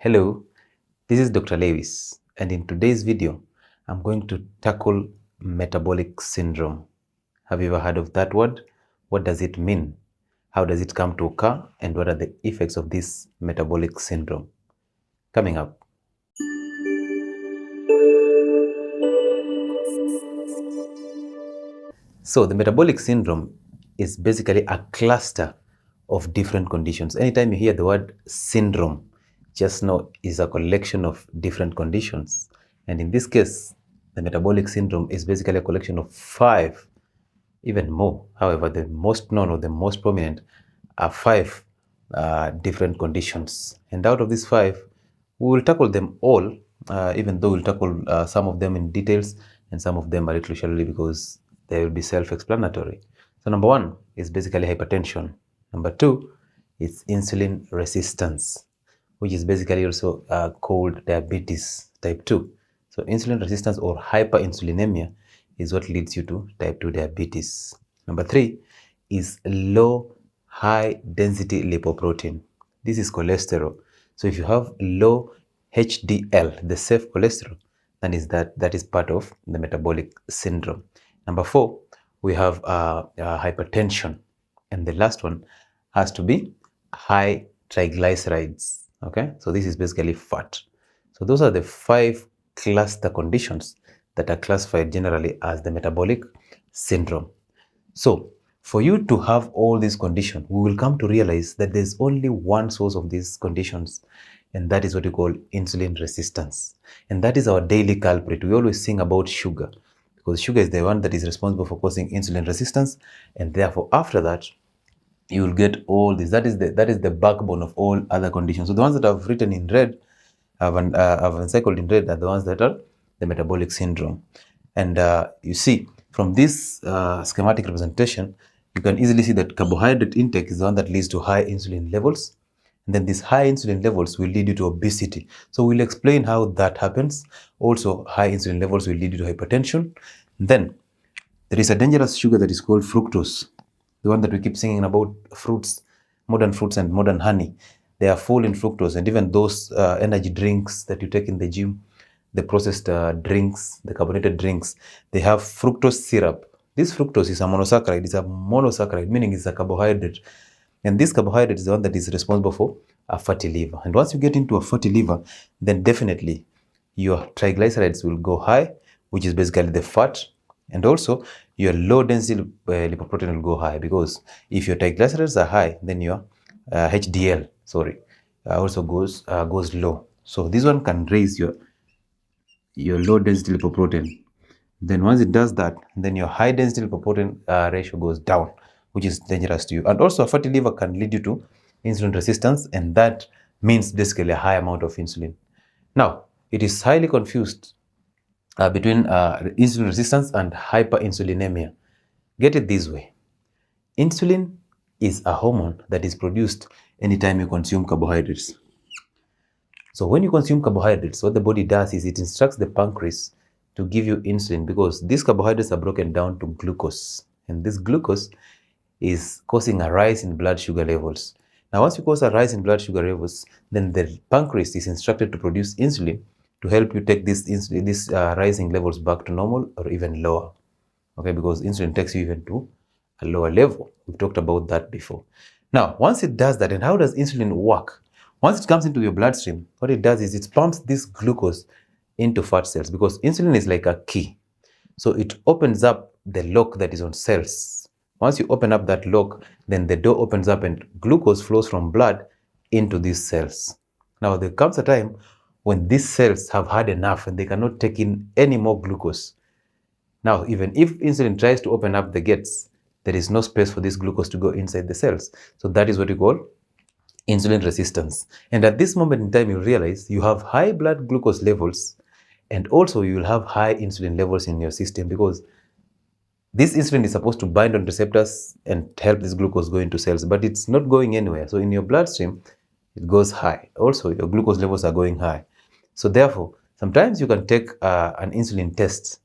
Hello, this is Dr. Lewis, and in today's video, I'm going to tackle metabolic syndrome. Have you ever heard of that word? What does it mean? How does it come to occur? And what are the effects of this metabolic syndrome? Coming up. So the metabolic syndrome is basically a cluster of different conditions. Anytime you hear the word syndrome, just know it's a collection of different conditions. And in this case, the metabolic syndrome is basically a collection of 5, even more. However, the most known or the most prominent are 5 different conditions. And out of these 5, we will tackle them all, even though we'll tackle some of them in details and some of them a little shallowly because they will be self-explanatory. So number 1 is basically hypertension. Number 2 is insulin resistance, which is basically also called diabetes type 2. So insulin resistance or hyperinsulinemia is what leads you to type 2 diabetes. Number 3 is low high density lipoprotein. This is cholesterol. So if you have low HDL, the safe cholesterol, then that is part of the metabolic syndrome. Number 4, we have hypertension. And the last one has to be high triglycerides. Okay, so this is basically fat. So those are the 5 cluster conditions that are classified generally as the metabolic syndrome. So for you to have all these conditions, we will come to realize that there's only one source of these conditions, and that is what we call insulin resistance. And that is our daily culprit. We always sing about sugar because sugar is the one that is responsible for causing insulin resistance, and therefore after that you will get all this. That is the backbone of all other conditions. So the ones that I've written in red, I've encircled in red, are the ones that are the metabolic syndrome. And you see from this schematic representation, you can easily see that carbohydrate intake is the one that leads to high insulin levels. And then these high insulin levels will lead you to obesity. So we'll explain how that happens. Also, high insulin levels will lead you to hypertension. And then there is a dangerous sugar that is called fructose, the one that we keep singing about, fruits, modern fruits and modern honey. They are full in fructose, and even those energy drinks that you take in the gym, the processed drinks, the carbonated drinks, they have fructose syrup. This fructose is a monosaccharide. It's a monosaccharide, meaning it's a carbohydrate. And this carbohydrate is the one that is responsible for a fatty liver. And once you get into a fatty liver, then definitely your triglycerides will go high, which is basically the fat. And also your low density lipoprotein will go high, because if your triglycerides are high, then your HDL, also goes low. So this one can raise your low density lipoprotein. Then once it does that, then your high density lipoprotein ratio goes down, which is dangerous to you. And also a fatty liver can lead you to insulin resistance, and that means basically a high amount of insulin. Now, it is highly confused between insulin resistance and hyperinsulinemia. Get it this way. Insulin is a hormone that is produced anytime you consume carbohydrates. So when you consume carbohydrates, what the body does is it instructs the pancreas to give you insulin, because these carbohydrates are broken down to glucose. And this glucose is causing a rise in blood sugar levels. Now, once you cause a rise in blood sugar levels, then the pancreas is instructed to produce insulin to help you take these rising levels back to normal or even lower. Okay, because insulin takes you even to a lower level. We've talked about that before. Now, once it does that, and how does insulin work? Once it comes into your bloodstream, what it does is it pumps this glucose into fat cells, because insulin is like a key. So it opens up the lock that is on cells. Once you open up that lock, then the door opens up and glucose flows from blood into these cells. Now, there comes a time when these cells have had enough and they cannot take in any more glucose. Now, even if insulin tries to open up the gates, there is no space for this glucose to go inside the cells. So that is what we call insulin resistance. And at this moment in time, you realize you have high blood glucose levels, and also you will have high insulin levels in your system, because this insulin is supposed to bind on receptors and help this glucose go into cells, but it's not going anywhere. So in your bloodstream, it goes high. Also, your glucose levels are going high. So therefore, sometimes you can take an insulin test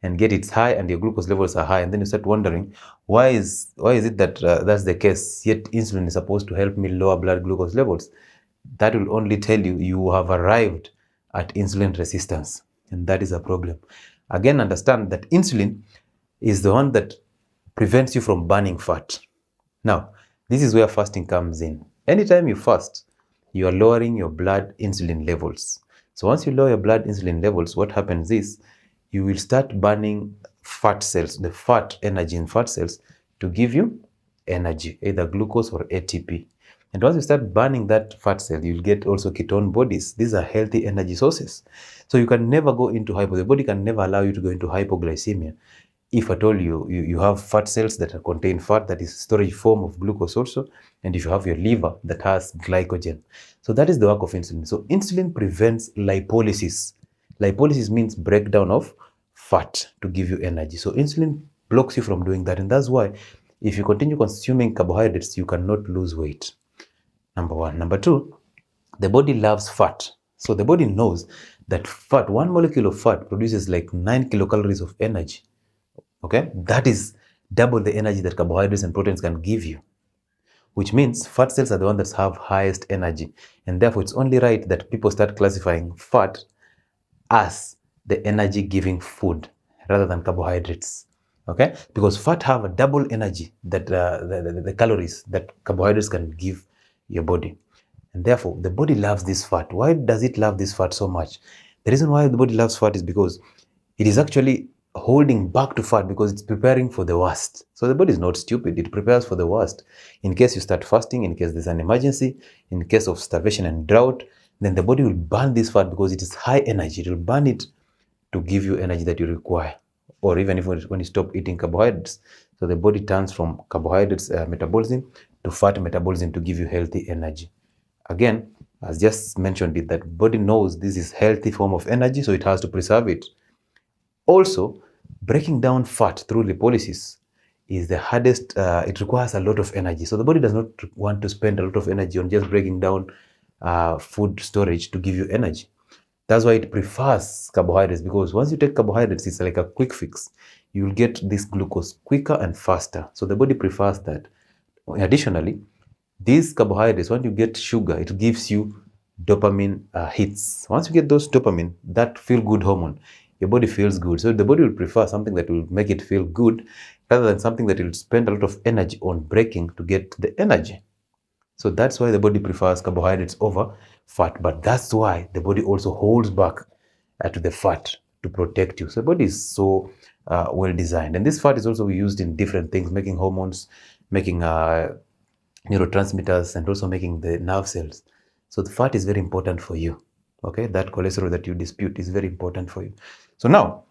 and get it high and your glucose levels are high, and then you start wondering, why is it that that's the case, yet insulin is supposed to help me lower blood glucose levels? that will only tell you you have arrived at insulin resistance, and that is a problem. Again, understand that insulin is the one that prevents you from burning fat. Now, this is where fasting comes in. Anytime you fast, you are lowering your blood insulin levels. So once you lower your blood insulin levels, what happens is you will start burning fat cells, the fat energy in fat cells, to give you energy, either glucose or ATP. And once you start burning that fat cell, you'll get also ketone bodies. These are healthy energy sources. So you can never go into hypo. The body can never allow you to go into hypoglycemia. If at all you have fat cells that contain fat, that is storage form of glucose also, and if you have your liver that has glycogen. So that is the work of insulin. So insulin prevents lipolysis. Lipolysis means breakdown of fat to give you energy. So insulin blocks you from doing that, and that's why if you continue consuming carbohydrates, you cannot lose weight. Number one. Number two, the body loves fat. So the body knows that fat, one molecule of fat produces like 9 kilocalories of energy. Okay, that is double the energy that carbohydrates and proteins can give you, which means fat cells are the ones that have highest energy, and therefore it's only right that people start classifying fat as the energy giving food rather than carbohydrates. Okay, because fat have a double energy that the calories that carbohydrates can give your body, and therefore the body loves this fat. Why does it love this fat so much? The reason why the body loves fat is because it is actually holding back to fat, because it's preparing for the worst. So the body is not stupid. It prepares for the worst. In case you start fasting, in case there's an emergency, in case of starvation and drought, then the body will burn this fat because it is high energy. It will burn it to give you energy that you require. Or even if when you stop eating carbohydrates. So the body turns from carbohydrates metabolism to fat metabolism to give you healthy energy. Again, as just mentioned it, that body knows this is healthy form of energy, so it has to preserve it. Also, breaking down fat through lipolysis is the hardest. It requires a lot of energy. So the body does not want to spend a lot of energy on just breaking down food storage to give you energy. That's why it prefers carbohydrates, because once you take carbohydrates, it's like a quick fix. You will get this glucose quicker and faster. So the body prefers that. Additionally, these carbohydrates, when you get sugar, it gives you dopamine hits. Once you get those dopamine, that feel-good hormone, your body feels good. So the body will prefer something that will make it feel good rather than something that will spend a lot of energy on breaking to get the energy. So that's why the body prefers carbohydrates over fat. But that's why the body also holds back to the fat to protect you. So the body is so well designed. And this fat is also used in different things, making hormones, making neurotransmitters, and also making the nerve cells. So the fat is very important for you. Okay, that cholesterol that you dispute is very important for you. So now,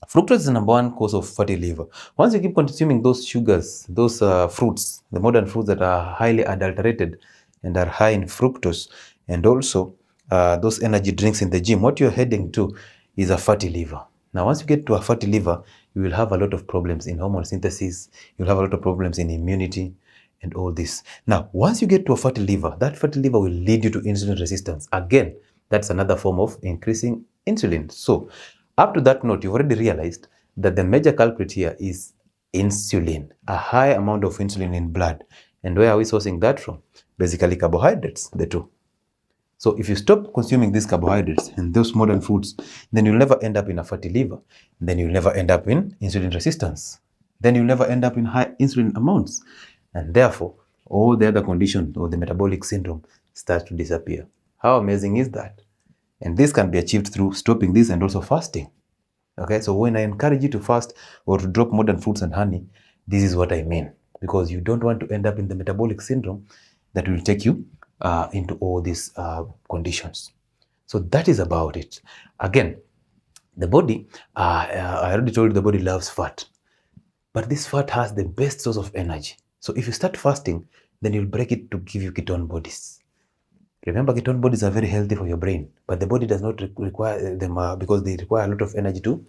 fructose is the number one cause of fatty liver. Once you keep consuming those sugars, those fruits, the modern fruits that are highly adulterated and are high in fructose, and also those energy drinks in the gym, what you're heading to is a fatty liver. Now, once you get to a fatty liver, you will have a lot of problems in hormone synthesis, you'll have a lot of problems in immunity, and all this. Now, once you get to a fatty liver, that fatty liver will lead you to insulin resistance. Again, that's another form of increasing insulin. So, up to that note, you've already realized that the major culprit here is insulin, a high amount of insulin in blood. And where are we sourcing that from? Basically, carbohydrates, the two. So if you stop consuming these carbohydrates and those modern foods, then you'll never end up in a fatty liver. Then you'll never end up in insulin resistance. Then you'll never end up in high insulin amounts. And therefore, all the other conditions or the metabolic syndrome start to disappear. How amazing is that? And this can be achieved through stopping this and also fasting. Okay, so when I encourage you to fast or to drop modern fruits and honey, this is what I mean. Because you don't want to end up in the metabolic syndrome that will take you into all these conditions. So that is about it. Again, the body, I already told you the body loves fat. But this fat has the best source of energy. So if you start fasting, then you'll break it to give you ketone bodies. Remember, ketone bodies are very healthy for your brain, but the body does not require them because they require a lot of energy to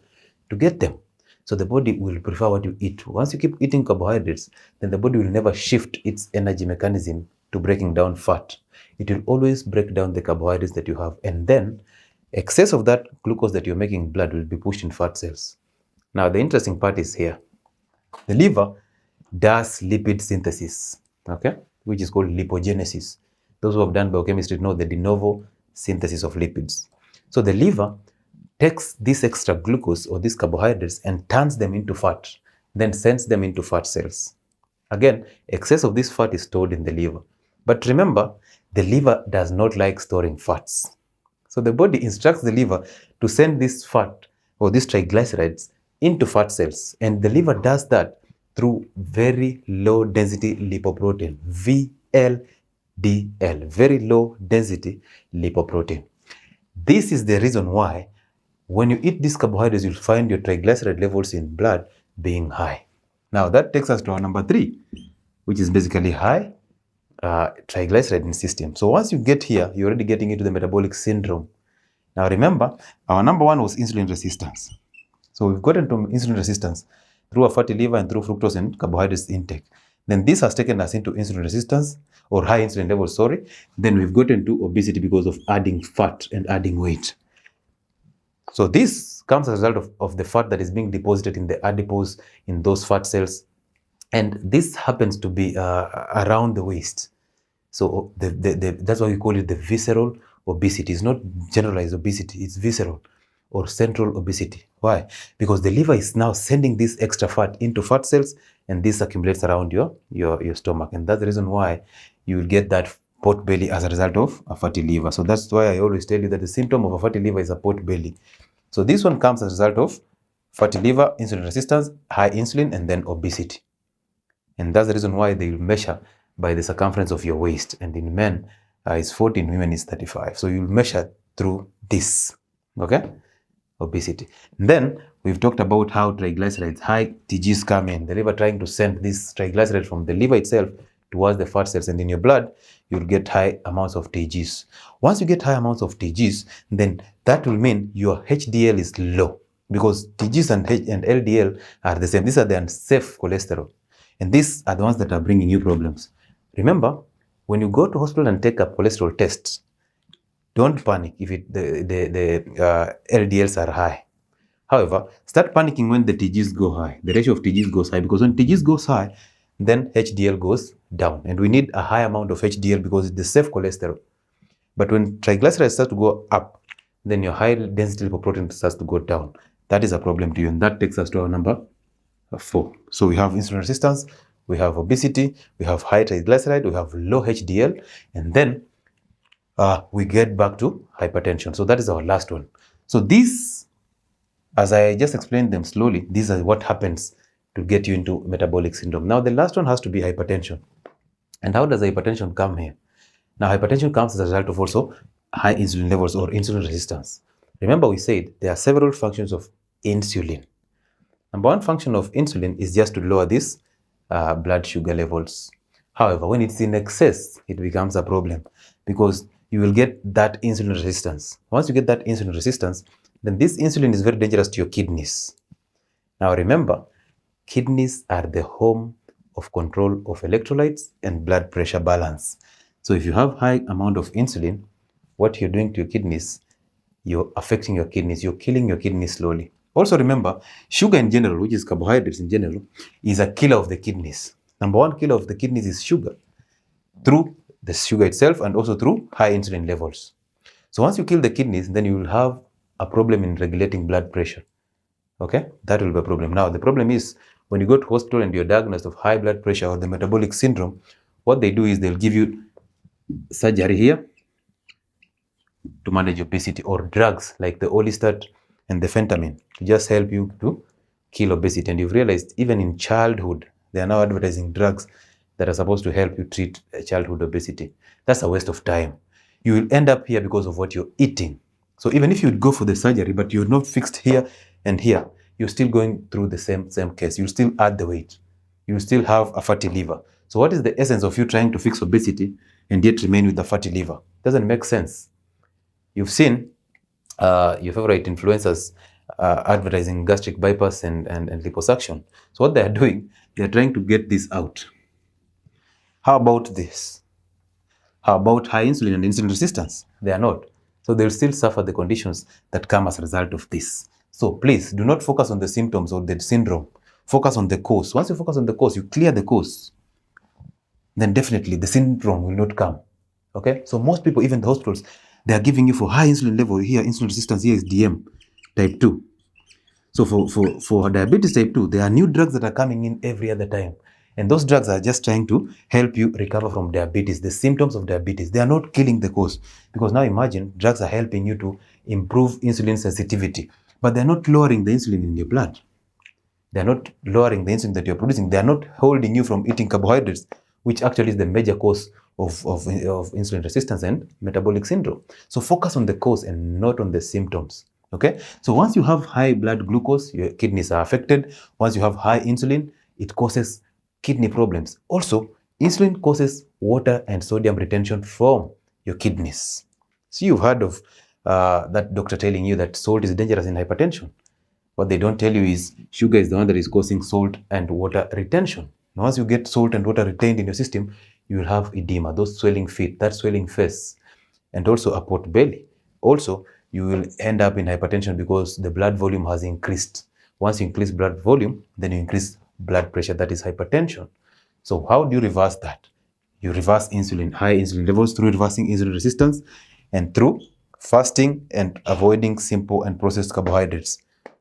get them. So the body will prefer what you eat. Once you keep eating carbohydrates, then the body will never shift its energy mechanism to breaking down fat. It will always break down the carbohydrates that you have, and then excess of that glucose that you're making in blood will be pushed in fat cells. Now, the interesting part is here. The liver does lipid synthesis, okay, which is called lipogenesis. Those who have done biochemistry know the de novo synthesis of lipids. So the liver takes this extra glucose or these carbohydrates and turns them into fat, then sends them into fat cells. Again, excess of this fat is stored in the liver. But remember, the liver does not like storing fats. So the body instructs the liver to send this fat or these triglycerides into fat cells. And the liver does that through very low density lipoprotein, VLDL, very low density lipoprotein. This is the reason why when you eat these carbohydrates, you'll find your triglyceride levels in blood being high. Now that takes us to our number 3, which is basically high triglyceride in system. So once you get here, you're already getting into the metabolic syndrome. Now remember, our number 1 was insulin resistance. So we've gotten to insulin resistance through a fatty liver and through fructose and carbohydrates intake. Then this has taken us into insulin resistance or high insulin levels, sorry. Then we've gotten to obesity because of adding fat and adding weight. So this comes as a result of the fat that is being deposited in the adipose, in those fat cells. And this happens to be around the waist. So that's why we call it the visceral obesity. It's not generalized obesity, it's visceral or central obesity. Why? Because the liver is now sending this extra fat into fat cells, and this accumulates around your stomach. And that's the reason why you will get that pot belly as a result of a fatty liver. So that's why I always tell you that the symptom of a fatty liver is a pot belly. So this one comes as a result of fatty liver, insulin resistance, high insulin, and then obesity. And that's the reason why they will measure by the circumference of your waist. And in men, it's 40, in women, it's 35. So you'll measure through this, okay? Obesity. And then we've talked about how triglycerides, high TGs come in. The liver trying to send this triglyceride from the liver itself towards the fat cells, and in your blood, you'll get high amounts of TGs. Once you get high amounts of TGs, then that will mean your HDL is low, because TGs and LDL are the same. These are the unsafe cholesterol. And these are the ones that are bringing you problems. Remember, when you go to hospital and take a cholesterol test, don't panic if the LDLs are high. However, start panicking when the TGs go high. The ratio of TGs goes high, because when TGs goes high, then HDL goes down. And we need a high amount of HDL because it's the safe cholesterol. But when triglycerides start to go up, then your high density lipoprotein starts to go down. That is a problem to you. And that takes us to our number 4. So we have insulin resistance, we have obesity, we have high triglyceride, we have low HDL, and then we get back to hypertension. So that is our last one. So these, as I just explained them slowly, these are what happens to get you into metabolic syndrome. Now the last one has to be hypertension. And how does hypertension come here? Now hypertension comes as a result of also high insulin levels or insulin resistance. Remember, we said there are several functions of insulin. Number 1 function of insulin is just to lower these blood sugar levels. However, when it's in excess, it becomes a problem, because you will get that insulin resistance. Once you get that insulin resistance, then this insulin is very dangerous to your kidneys. Now remember, kidneys are the home of control of electrolytes and blood pressure balance. So if you have high amount of insulin, what you're doing to your kidneys, you're affecting your kidneys, you're killing your kidneys slowly. Also remember, sugar in general, which is carbohydrates in general, is a killer of the kidneys. Number 1 killer of the kidneys is sugar, through the sugar itself and also through high insulin levels. So once you kill the kidneys, then you will have a problem in regulating blood pressure. Okay, that will be a problem. Now the problem is, when you go to hospital and you're diagnosed of high blood pressure or the metabolic syndrome, what they do is they'll give you surgery here to manage obesity, or drugs like the Orlistat and the phentermine to just help you to kill obesity. And you've realized even in childhood, they are now advertising drugs that are supposed to help you treat childhood obesity. That's a waste of time. You will end up here because of what you're eating. So even if you would go for the surgery, but you're not fixed here and here, you're still going through the same case. You'll still add the weight. You'll still have a fatty liver. So what is the essence of you trying to fix obesity and yet remain with the fatty liver? Doesn't make sense. You've seen your favorite influencers advertising gastric bypass and liposuction. So what they're doing, they're trying to get this out. How about this? How about high insulin and insulin resistance? They are not. So they'll still suffer the conditions that come as a result of this. So please do not focus on the symptoms or the syndrome. Focus on the cause. Once you focus on the cause, you clear the cause, then definitely the syndrome will not come. Okay, so most people, even the hospitals, they are giving you for high insulin level here, insulin resistance here is DM type 2. So for diabetes type 2, there are new drugs that are coming in every other time. And those drugs are just trying to help you recover from diabetes, the symptoms of diabetes. They are not killing the cause. Because now imagine drugs are helping you to improve insulin sensitivity, but they're not lowering the insulin in your blood. They're not lowering the insulin that you're producing. They're not holding you from eating carbohydrates, which actually is the major cause of insulin resistance and metabolic syndrome. So focus on the cause and not on the symptoms. Okay, so once you have high blood glucose, your kidneys are affected. Once you have high insulin, it causes kidney problems. Also, insulin causes water and sodium retention from your kidneys. So you've heard of that doctor telling you that salt is dangerous in hypertension. What they don't tell you is sugar is the one that is causing salt and water retention. Now, once you get salt and water retained in your system, you will have edema, those swelling feet, that swelling face, and also a pot belly. Also, you will end up in hypertension because the blood volume has increased. Once you increase blood volume, then you increase blood pressure, that is hypertension. So how do you reverse that? You reverse insulin, high insulin levels through reversing insulin resistance and through fasting and avoiding simple and processed carbohydrates.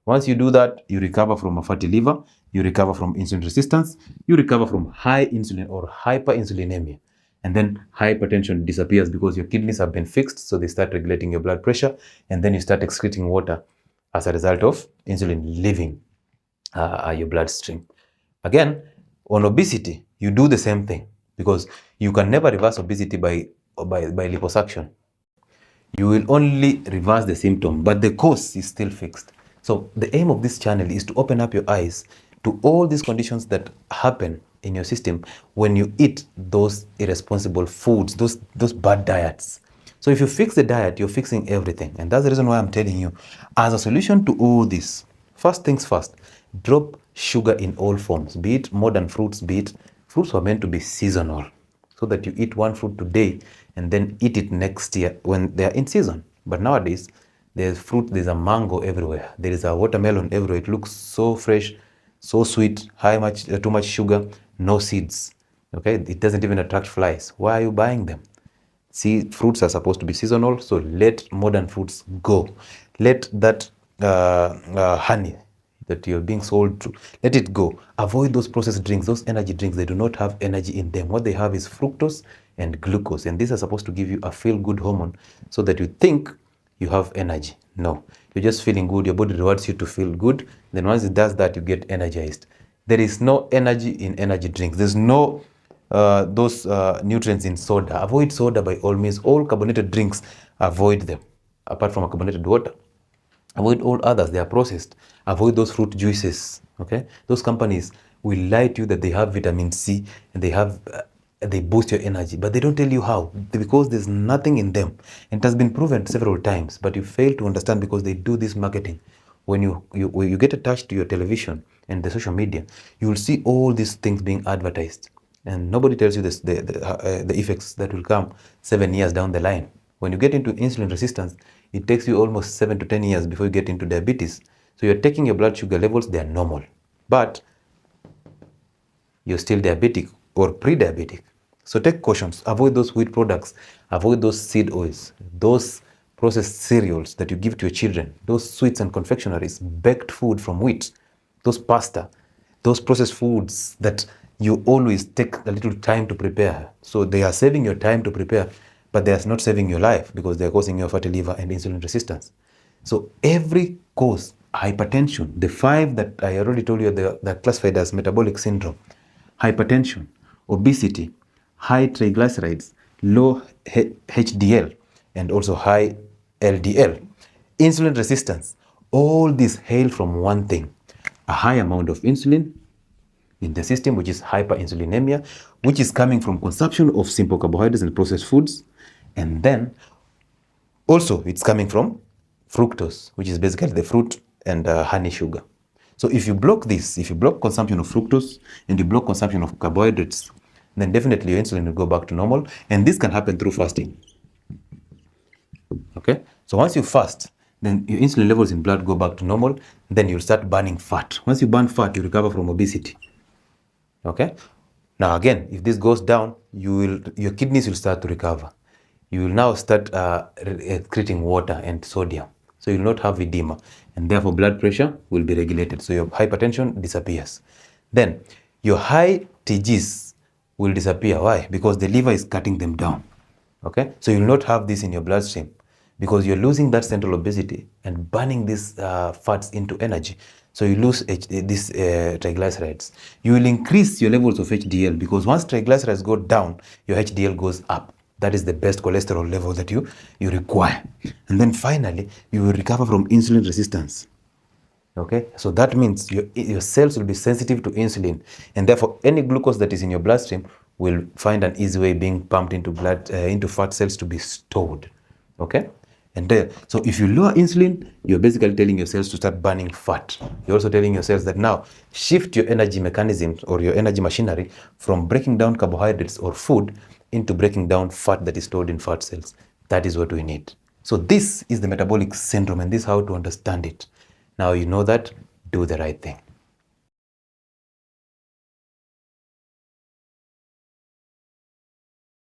Once you do that, you recover from a fatty liver, you recover from insulin resistance, you recover from high insulin or hyperinsulinemia. And then hypertension disappears because your kidneys have been fixed, so they start regulating your blood pressure, and then you start excreting water as a result of insulin leaving your bloodstream. Again, on obesity, you do the same thing because you can never reverse obesity by liposuction. You will only reverse the symptom, but the cause is still fixed. So the aim of this channel is to open up your eyes to all these conditions that happen in your system when you eat those irresponsible foods, those bad diets. So if you fix the diet, you're fixing everything. And that's the reason why I'm telling you, as a solution to all this, first things first, drop sugar in all forms, be it modern fruits, be it fruits are meant to be seasonal, so that you eat one fruit today and then eat it next year when they are in season. But nowadays, there's fruit, there's a mango everywhere, there is a watermelon everywhere. It looks so fresh, so sweet, too much sugar, no seeds. Okay, it doesn't even attract flies. Why are you buying them? See, fruits are supposed to be seasonal, so let modern fruits go. Let that honey that you're being sold to, let it go. Avoid those processed drinks, those energy drinks. They do not have energy in them. What they have is fructose and glucose, and these are supposed to give you a feel-good hormone so that you think you have energy. No, you're just feeling good. Your body rewards you to feel good. Then once it does that, you get energized. There is no energy in energy drinks. There's no those nutrients in soda. Avoid soda by all means. All carbonated drinks, avoid them, apart from carbonated water. Avoid all others, they are processed. Avoid those fruit juices, okay? Those companies will lie to you that they have vitamin C and they boost your energy, but they don't tell you how, because there's nothing in them. And it has been proven several times, but you fail to understand because they do this marketing. When you get attached to your television and the social media, you will see all these things being advertised. And nobody tells you this, the effects that will come 7 years down the line. When you get into insulin resistance, it takes you almost 7 to 10 years before you get into diabetes. So you're taking your blood sugar levels, they are normal, but you're still diabetic or pre-diabetic. So take cautions, avoid those wheat products, avoid those seed oils, those processed cereals that you give to your children, those sweets and confectionaries, baked food from wheat, those pasta, those processed foods that you always take a little time to prepare. So they are saving your time to prepare, but they are not saving your life because they are causing your fatty liver and insulin resistance. So every cause, hypertension, the 5 that I already told you, they're classified as metabolic syndrome, hypertension, obesity, high triglycerides, low HDL, and also high LDL, insulin resistance, all these hail from one thing, a high amount of insulin in the system, which is hyperinsulinemia, which is coming from consumption of simple carbohydrates and processed foods. And then also it's coming from fructose, which is basically the fruit and honey sugar. So if you block this, if you block consumption of fructose and you block consumption of carbohydrates, then definitely your insulin will go back to normal. And this can happen through fasting. Okay, so once you fast, then your insulin levels in blood go back to normal. Then you'll start burning fat. Once you burn fat, you recover from obesity. Okay, now again, if this goes down, your kidneys will start to recover. you will now start excreting water and sodium. So you will not have edema, and therefore blood pressure will be regulated. So your hypertension disappears. Then your high TGs will disappear. Why? Because the liver is cutting them down. Okay, so you will not have this in your bloodstream because you're losing that central obesity and burning these fats into energy. So you lose these triglycerides. You will increase your levels of HDL because once triglycerides go down, your HDL goes up. That is the best cholesterol level that you require. And then finally, you will recover from insulin resistance. Okay, so that means your cells will be sensitive to insulin, and therefore any glucose that is in your bloodstream will find an easy way being pumped into into fat cells to be stored. Okay, and so if you lower insulin, you're basically telling your cells to start burning fat. You're also telling your cells that now shift your energy mechanisms or your energy machinery from breaking down carbohydrates or food into breaking down fat that is stored in fat cells. That is what we need. So this is the metabolic syndrome, and this is how to understand it. Now you know that, do the right thing.